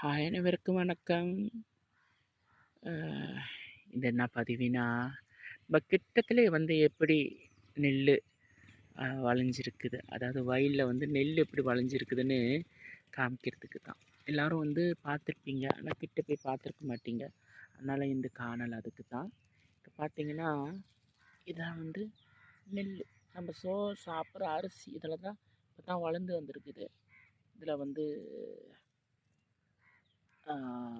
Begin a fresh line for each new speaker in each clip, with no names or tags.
Hi அனைவருக்கும் வணக்கம். அ இது என்ன பதிவுனா, நம்ம கிட்டத்திலே வந்து எப்படி நெல்லு வளைஞ்சிருக்குது, அதாவது வயல்ல வந்து நெல் எப்படி வளைஞ்சிருக்குதுன்னு காமிக்கிறதுக்கு தான். எல்லாரும் வந்து பார்த்துருப்பீங்க, ஆனால் கிட்ட போய் பார்த்துருக்க மாட்டீங்க. அதனால இந்த காணல் அதுக்கு தான். இப்போ பார்த்தீங்கன்னா, இதான் வந்து நெல். நம்ம சாப்பிட்ற அரிசி இதில் தான் இப்போ தான் வளர்ந்து வந்திருக்குது. இதில் வந்து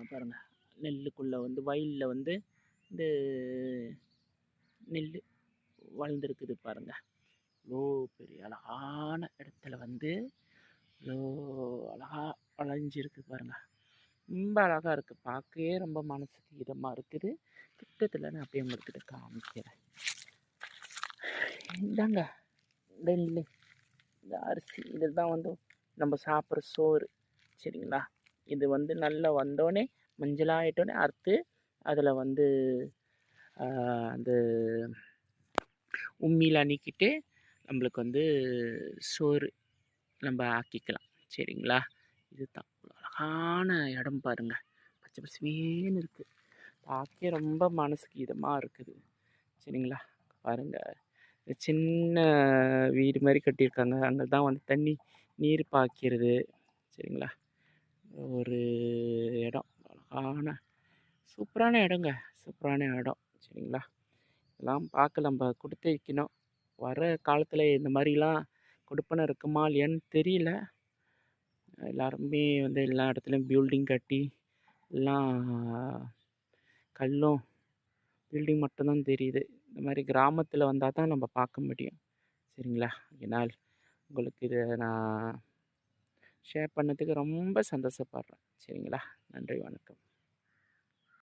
பாருங்க, நெல்லுக்குள்ளே வந்து வயலில் வந்து இந்த நெல் வளர்ந்துருக்குது பாருங்க. இவ்வளோ பெரிய அழகான இடத்துல வந்து இவ்வளோ அழகா வளைஞ்சிருக்கு பாருங்க. ரொம்ப அழகா இருக்கு, பார்க்கவே ரொம்ப மனசுக்கு இதமாக இருக்குது. கிட்டத்தில் நான் அப்படியே உங்கள்கிட்ட காமிக்கிறேன். இதாங்க நெல், இந்த அரிசி, இதுதான் வந்து நம்ம சாப்பிட்ற சோறு. சரிங்களா? இது வந்து நல்லா வந்தோடனே மஞ்சளாயிட்டோடனே அறுத்து அதில் வந்து அந்த உம்மியில் அணிக்கிட்டு நம்மளுக்கு வந்து சோறு நம்ம ஆக்கிக்கலாம். சரிங்களா? இதுதான் அழகான இடம் பாருங்க. பச்சை பசுமேன்னு இருக்குது, பார்க்க ரொம்ப மனசுக்கு இதமாக இருக்குது. சரிங்களா? பாருங்க, சின்ன வீடு மாதிரி கட்டியிருக்காங்க. அங்கே தான் வந்து தண்ணி நீர் பாய்க்கிறது. சரிங்களா? ஒரு இடம், அழகான சூப்பரான இடங்க, சூப்பரான இடம். சரிங்களா? இதெல்லாம் பார்க்க நம்ம கொடுத்து வைக்கணும். வர காலத்தில் இந்த மாதிரிலாம் கொடுப்பனை இருக்குமா இல்லையான்னு தெரியல. எல்லாருமே வந்து எல்லா இடத்துலையும் பில்டிங் கட்டி எல்லாம் கல்லும் பில்டிங் மட்டும்தான் தெரியுது. இந்த மாதிரி கிராமத்தில் வந்தால் தான் நம்ம பார்க்க முடியும். சரிங்களா? அதனால் உங்களுக்கு இதை நான் ஷேர் பண்ணதுக்கு ரொம்ப சந்தோஷப்படுறேன். சரிங்களா? நன்றி, வணக்கம்.